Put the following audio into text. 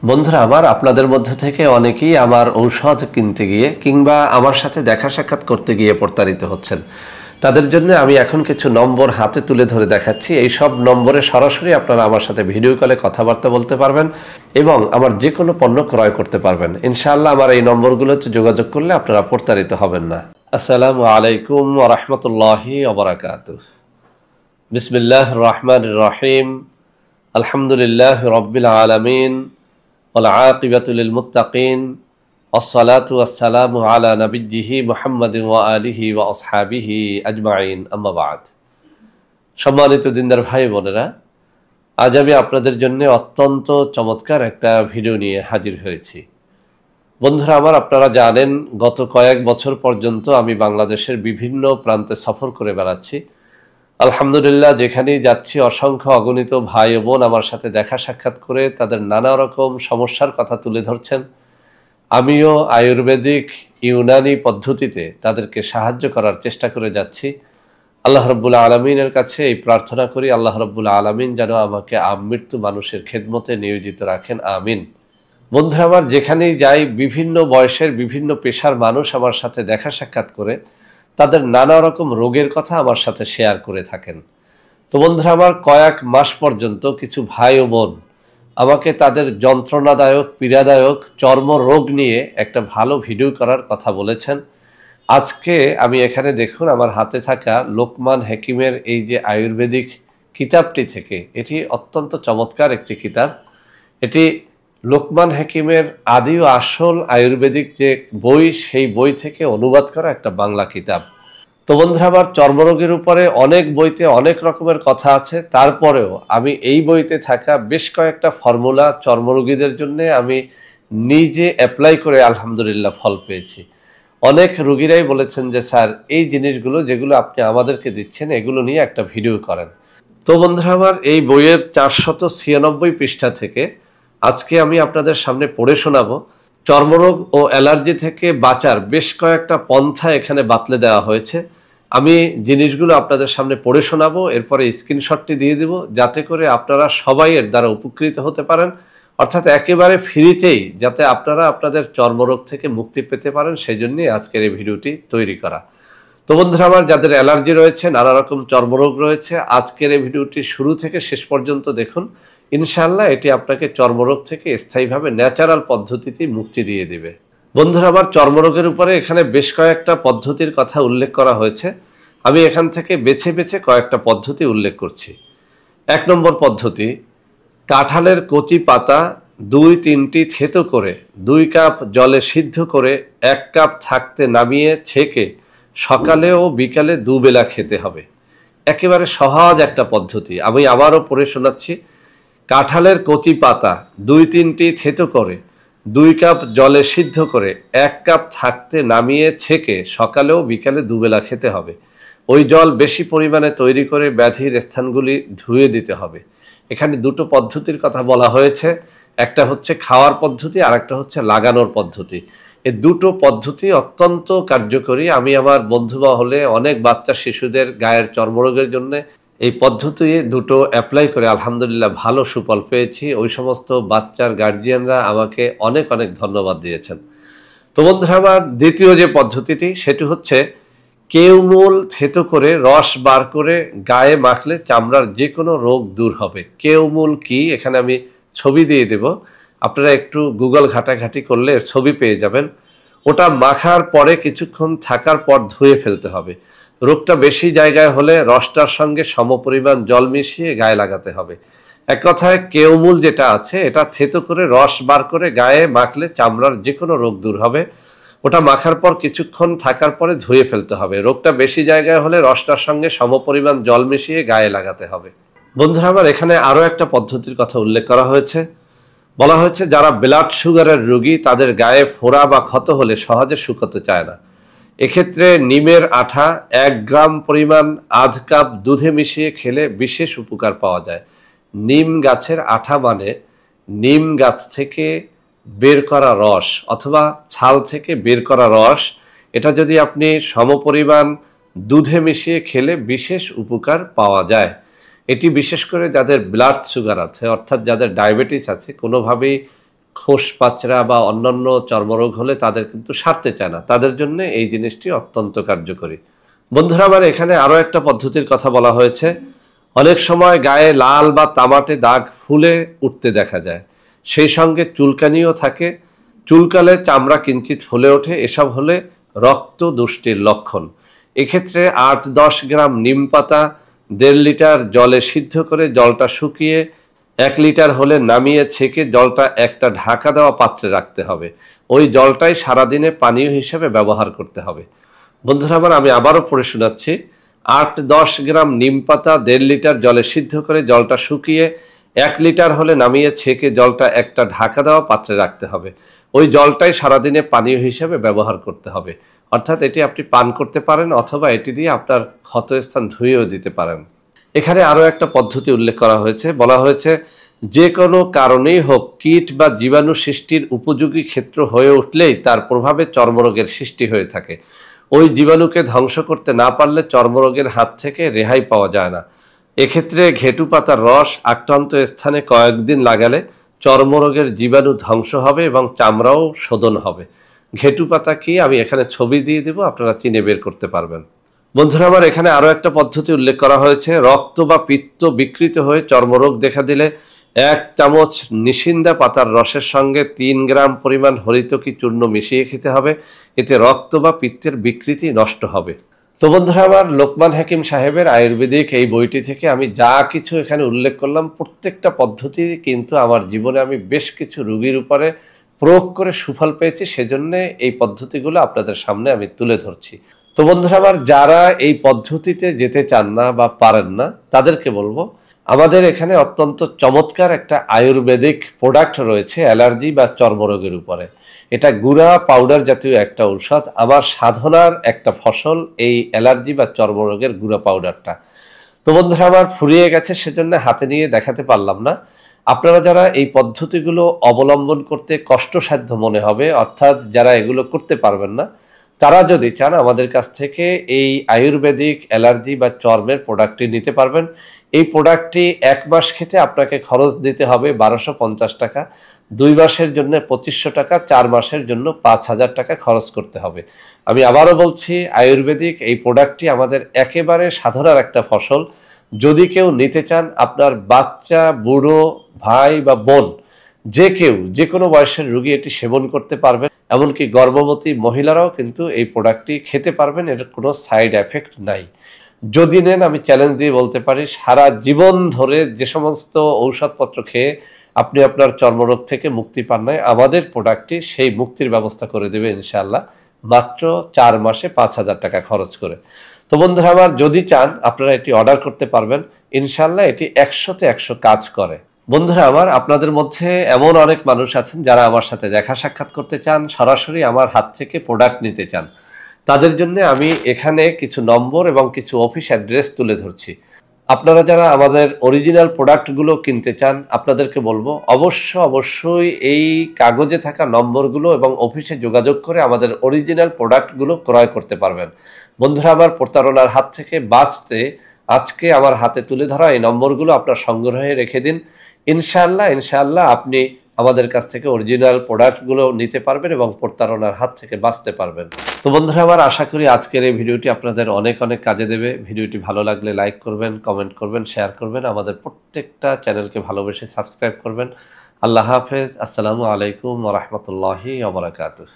বন্ধুরা আমার আপনাদের মধ্যে থেকে অনেকেই আমার ঔষধ কিনতে গিয়ে কিংবা আমার সাথে দেখা সাক্ষাৎ করতে গিয়ে প্রতারিত হচ্ছেন। তাদের জন্য আমি এখন কিছু নম্বর হাতে তুলে ধরে দেখাচ্ছি। এই সব নম্বরে সরাসরি আপনারা আমার সাথে ভিডিও কলে কথাবার্তা বলতে পারবেন এবং আমার যে কোনো পণ্য ক্রয় করতে পারবেন। ইনশাআল্লাহ আমার এই নম্বরগুলোতে যোগাযোগ করলে আপনারা প্রতারিত হবেন না। আসসালামু আলাইকুম ওয়া রাহমাতুল্লাহি ওয়া বারাকাতুহু। বিসমিল্লাহির রহমানির রহিম। আলহামদুলিল্লাহি রাব্বিল আলামিন। والعاقبة للمتقين والصلاة والسلام على نبيه محمد وآله وأصحابه أجمعين أما بعد। সম্মানিত দিনদার ভাই বোনেরা, আজ আমি আপনাদের জন্য অত্যন্ত চমৎকার একটা ভিডিও নিয়ে হাজির হয়েছি। বন্ধুরা আমার, আপনারা জানেন গত কয়েক বছর পর্যন্ত আমি বাংলাদেশের বিভিন্ন প্রান্তে সফর করে বেড়াচ্ছি। আলহামদুলিল্লাহ, যেখানেই যাচ্ছি অসংখ্য অগণিত ভাই ও বোন আমার সাথে দেখা সাক্ষাৎ করে তাদের নানা রকম সমস্যার কথা তুলে ধরছেন। আমিও আয়ুর্বেদিক ইউনানি পদ্ধতিতে তাদেরকে সাহায্য করার চেষ্টা করে যাচ্ছি। আল্লাহ রাব্বুল আলামিনের কাছে এই প্রার্থনা করি, আল্লাহ রাব্বুল আলামিন যেন আমাকে আমৃত্যু মানুষের খেদমতে নিয়োজিত রাখেন, আমিন। বন্ধুরা আমার, যেখানেই যাই বিভিন্ন বয়সের বিভিন্ন পেশার মানুষ আমার সাথে দেখা সাক্ষাৎ করে তাদের নানা রকম রোগের কথা আমার সাথে শেয়ার করে থাকেন। তো বন্ধুরা আমার, কয়েক মাস পর্যন্ত কিছু ভাই ও বোন আমাকে তাদের যন্ত্রণাদায়ক পীড়াদায়ক চর্মরোগ নিয়ে একটা ভালো ভিডিও করার কথা বলেছেন। আজকে আমি এখানে দেখুন আমার হাতে থাকা লোকমান হাকিমের এই যে আয়ুর্বেদিক কিতাবটি থেকে, এটি অত্যন্ত চমৎকার একটি কিতাব। এটি লোকমান হাকিমের আদি ও আসল আয়ুর্বেদিক যে বই, সেই বই থেকে অনুবাদ করা একটা বাংলা কিতাব। তো বন্ধুরা আমার, চর্মরোগের উপরে অনেক বইতে অনেক রকমের কথা আছে, তারপরেও আমি এই বইতে থাকা বেশ কয়েকটা ফর্মুলা চর্মরোগীদের জন্য আমি নিজে অ্যাপ্লাই করে আলহামদুলিল্লাহ ফল পেয়েছি। অনেক রোগীরাই বলেছেন যে স্যার, এই জিনিসগুলো যেগুলো আপনি আমাদেরকে দিচ্ছেন এগুলো নিয়ে একটা ভিডিও করেন। তো বন্ধুরা আমার, এই বইয়ের 496 পৃষ্ঠা থেকে আজকে আমি আপনাদের সামনে পড়ে শোনাবো চর্মরোগ ও অ্যালার্জি থেকে বাঁচার বেশ কয়েকটা পন্থা এখানে বাতলে দেওয়া হয়েছে। আমি জিনিসগুলো আপনাদের সামনে পড়ে শোনাবো, এরপরে স্ক্রিনশটটি দিয়ে দিব যাতে করে আপনারা সবাই এর দ্বারা উপকৃত হতে পারেন, অর্থাৎ একেবারে ফ্রিতেই যাতে আপনারা আপনাদের চর্মরোগ থেকে মুক্তি পেতে পারেন, সেই জন্যই আজকের এই ভিডিওটি তৈরি করা। তো বন্ধুরা আমার, যাদের অ্যালার্জি রয়েছে, নানা রকম চর্মরোগ রয়েছে, আজকের এই ভিডিওটি শুরু থেকে শেষ পর্যন্ত দেখুন। ইনশাআল্লাহ এটি আপনাকে চর্মরোগ থেকে স্থায়ীভাবে ন্যাচারাল পদ্ধতিতে মুক্তি দিয়ে দিবে। বন্ধুরা আমার, চর্মরোগের উপরে এখানে বেশ কয়েকটা পদ্ধতির কথা উল্লেখ করা হয়েছে। আমি এখান থেকে বেছে বেছে কয়েকটা পদ্ধতি উল্লেখ করছি। 1 নম্বর পদ্ধতি, কাঁঠালের কচি পাতা 2-3টি থেতো করে 2 কাপ জলে সিদ্ধ করে 1 কাপ থাকতে নামিয়ে ছেঁকে সকালে ও বিকালে দুবেলা খেতে হবে। একেবারে সহজ একটা পদ্ধতি, আমি আবারও পড়ে শোনাচ্ছি। কাঁঠালের কচি পাতা 2-3টি থেতো করে 2 কাপ জলে সিদ্ধ করে 1 কাপ থাকতে নামিয়ে ছেঁকে সকালে ও বিকালে দুবেলা খেতে হবে। ওই জল বেশি পরিমাণে তৈরি করে ব্যাধির স্থানগুলি ধুয়ে দিতে হবে। এখানে দুটো পদ্ধতির কথা বলা হয়েছে, একটা হচ্ছে খাওয়ার পদ্ধতি আর একটা হচ্ছে লাগানোর পদ্ধতি। এই দুটো পদ্ধতি অত্যন্ত কার্যকরী। আমি আমার বন্ধু মহলে অনেক বাচ্চা শিশুদের গায়ের চর্মরোগের জন্য এই পদ্ধতি দুটো অ্যাপ্লাই করে আলহামদুলিল্লাহ ভালো সুফল পেয়েছি। ওই সমস্ত বাচ্চার গার্জিয়ানরা আমাকে অনেক অনেক ধন্যবাদ দিয়েছেন। তো বন্ধুরা আমার, দ্বিতীয় যে পদ্ধতিটি সেটি হচ্ছে কেউমূল থেতো করে রস বার করে গায়ে মাখলে চামড়ার যে কোনো রোগ দূর হবে। কেউমূল কি, এখানে আমি ছবি দিয়ে দেব, আপনারা একটু গুগল ঘাটাঘাটি করলে এর ছবি পেয়ে যাবেন। ওটা মাখার পরে কিছুক্ষণ থাকার পর ধুয়ে ফেলতে হবে। রোগটা বেশি জায়গায় হলে রসটার সঙ্গে সমপরিমাণ জল মিশিয়ে গায়ে লাগাতে হবে। এক কথায় কেউমূল যেটা আছে এটা থেতো করে রস বার করে গায়ে মাখলে চামড়ার যে কোনো রোগ দূর হবে। ওটা মাখার পর কিছুক্ষণ থাকার পরে ধুয়ে ফেলতে হবে। রোগটা বেশি জায়গায় হলে রসটার সঙ্গে সমপরিমাণ জল মিশিয়ে গায়ে লাগাতে হবে। বন্ধুরা আমার, এখানে আরও একটা পদ্ধতির কথা উল্লেখ করা হয়েছে। বলা হয়েছে যারা ব্লাড সুগারের রোগী তাদের গায়ে ফোড়া বা ক্ষত হলে সহজে শুকোতে চায় না। এক্ষেত্রে নিমের আঠা 1 গ্রাম পরিমাণ আধ কাপ দুধে মিশিয়ে খেলে বিশেষ উপকার পাওয়া যায়। নিম গাছের আঠা মানে নিম গাছ থেকে বের করা রস অথবা ছাল থেকে বের করা রস, এটা যদি আপনি সমপরিমাণ দুধে মিশিয়ে খেলে বিশেষ উপকার পাওয়া যায়। এটি বিশেষ করে যাদের ব্লাড সুগার আছে, অর্থাৎ যাদের ডায়াবেটিস আছে, কোনোভাবেই খোস পাচরা বা অন্যান্য চর্মরোগ হলে তাদের কিন্তু সারতে চায় না, তাদের জন্য এই জিনিসটি অত্যন্ত কার্যকরী। বন্ধুরা আমার, এখানে আরও একটা পদ্ধতির কথা বলা হয়েছে। অনেক সময় গায়ে লাল বা তামাটে দাগ ফুলে উঠতে দেখা যায়, সেই সঙ্গে চুলকানিও থাকে, চুলকালে চামড়া কিঞ্চিত ফুলে ওঠে, এসব হলে রক্ত দুষ্টির লক্ষণ। এক্ষেত্রে 8-10 গ্রাম নিম পাতা 1.5 লিটার জলে সিদ্ধ করে জলটা শুকিয়ে 1 লিটার হলে নামিয়ে ছেঁকে জলটা একটা ঢাকা দেওয়া পাত্রে রাখতে হবে। ওই জলটাই সারাদিনে পানীয় হিসেবে ব্যবহার করতে হবে। বন্ধুরা আমার, আমি আবারও পড়ে শোনাচ্ছি। 8-10 গ্রাম নিম পাতা 1.5 লিটার জলে সিদ্ধ করে জলটা শুকিয়ে 1 লিটার হলে নামিয়ে ছেঁকে জলটা একটা ঢাকা দেওয়া পাত্রে রাখতে হবে। ওই জলটাই সারাদিনে পানীয় হিসেবে ব্যবহার করতে হবে। অর্থাৎ এটি আপনি পান করতে পারেন অথবা এটি দিয়ে আপনার ক্ষতস্থান ধুয়েও দিতে পারেন। এখানে আরও একটা পদ্ধতি উল্লেখ করা হয়েছে, বলা হয়েছে যে কোনো কারণেই হোক কীট বা জীবাণু সৃষ্টির উপযোগী ক্ষেত্র হয়ে উঠলেই তার প্রভাবে চর্মরোগের সৃষ্টি হয়ে থাকে। ওই জীবাণুকে ধ্বংস করতে না পারলে চর্মরোগের হাত থেকে রেহাই পাওয়া যায় না। এক্ষেত্রে ঘেটু পাতার রস আক্রান্ত স্থানে কয়েকদিন লাগালে চর্মরোগের জীবাণু ধ্বংস হবে এবং চামড়াও শোধন হবে। ঘেটু পাতা কি আমি এখানে ছবি দিয়ে দেব, আপনারা চিনে বের করতে পারবেন। বন্ধুরা আমার, এখানে আরও একটা পদ্ধতি উল্লেখ করা হয়েছে। রক্ত বা পিত্ত বিকৃত হয়ে চর্মরোগ দেখা দিলে 1 চামচ নিশিন্দা পাতার রসের সঙ্গে 3 গ্রাম পরিমাণ হরিতকি চূর্ণ মিশিয়ে খেতে হবে। এতে রক্ত বা পিত্তের বিকৃতি নষ্ট হবে। তো বন্ধুরা আমার, লোকমান হাকিম সাহেবের আয়ুর্বেদিক এই বইটি থেকে আমি যা কিছু এখানে উল্লেখ করলাম প্রত্যেকটা পদ্ধতি কিন্তু আমার জীবনে আমি বেশ কিছু রোগীর উপরে প্রয়োগ করে সুফল পেয়েছি, সেজন্য এই পদ্ধতিগুলো আপনাদের সামনে আমি তুলে ধরছি। তো বন্ধুরা আমার, যারা এই পদ্ধতিতে যেতে চান না বা পারেন না তাদেরকে বলবো, আমাদের এখানে অত্যন্ত চমৎকার একটা আয়ুর্বেদিক প্রোডাক্ট রয়েছে অ্যালার্জি বা চর্মরোগের উপরে। এটা গুঁড়া পাউডার জাতীয় একটা ঔষধ। আমার সাধনার একটা ফসল এই অ্যালার্জি বা চর্মরোগের গুঁড়া পাউডারটা। তো বন্ধুরা আমার, ফুরিয়ে গেছে সেজন্য হাতে নিয়ে দেখাতে পারলাম না। আপনারা যারা এই পদ্ধতিগুলো অবলম্বন করতে কষ্টসাধ্য মনে হবে, অর্থাৎ যারা এগুলো করতে পারবেন না, তারা যদি চান আমাদের কাছ থেকে এই আয়ুর্বেদিক অ্যালার্জি বা চর্মের প্রোডাক্টটি নিতে পারবেন। এই প্রোডাক্টটি 1 মাস খেতে আপনাকে খরচ দিতে হবে 1250 টাকা, 2 মাসের জন্য 2500 টাকা, 4 মাসের জন্য 5000 টাকা খরচ করতে হবে। আমি আবারও বলছি, আয়ুর্বেদিক এই প্রোডাক্টটি আমাদের একেবারে সাধারণ একটা ফসল। যদি কেউ নিতে চান, আপনার বাচ্চা, বুড়ো, ভাই বা বোন যে কেউ যে কোনো বয়সের রোগী এটি সেবন করতে পারবেন। এমনকি গর্ভবতী মহিলারাও কিন্তু এই প্রোডাক্টটি খেতে পারবেন, এর কোনো সাইড এফেক্ট নাই। যদি নেন, আমি চ্যালেঞ্জ দিয়ে বলতে পারি সারা জীবন ধরে যে সমস্ত ঔষধপত্র খেয়ে আপনি আপনার চর্মরোগ থেকে মুক্তি পান নাই, আমাদের প্রোডাক্টটি সেই মুক্তির ব্যবস্থা করে দেবে ইনশাআল্লাহ, মাত্র 4 মাসে 5000 টাকা খরচ করে। তো বন্ধুরা আমার, যদি চান আপনারা এটি অর্ডার করতে পারবেন ইনশাআল্লাহ। এটি 100-তে 100 কাজ করে। বন্ধুরা আমার, আপনাদের মধ্যে এমন অনেক মানুষ আছেন যারা আমার সাথে দেখা সাক্ষাৎ করতে চান, সরাসরি আমার হাত থেকে প্রোডাক্ট নিতে চান। তাদের জন্য আমি এখানে কিছু নম্বর এবং কিছু অফিস অ্যাড্রেস তুলে ধরছি। আপনারা যারা আমাদের অরিজিনাল প্রোডাক্টগুলো কিনতে চান, আপনাদেরকে বলবো অবশ্যই এই কাগজে থাকা নম্বরগুলো এবং অফিসে যোগাযোগ করে আমাদের অরিজিনাল প্রোডাক্টগুলো ক্রয় করতে পারবেন। বন্ধুরা আমার, প্রতারণার হাত থেকে বাঁচতে আজকে আমার হাতে তুলে ধরা এই নম্বরগুলো আপনার সংগ্রহে রেখে দিন। ইনশাআল্লাহ আপনি আমাদের কাছ থেকে অরিজিনাল প্রোডাক্টগুলো নিতে পারবেন এবং প্রতারণার হাত থেকে বাঁচতে পারবেন। তো বন্ধুরা আমার, আশা করি আজকের এই ভিডিওটি আপনাদের অনেক কাজে দেবে। ভিডিওটি ভালো লাগলে লাইক করবেন, কমেন্ট করবেন, শেয়ার করবেন। আমাদের প্রত্যেকটা চ্যানেলকে ভালোবেসে সাবস্ক্রাইব করবেন। আল্লাহ হাফেজ। আসসালামু আলাইকুম ওয়া রাহমাতুল্লাহি ওয়া বারাকাতুহু।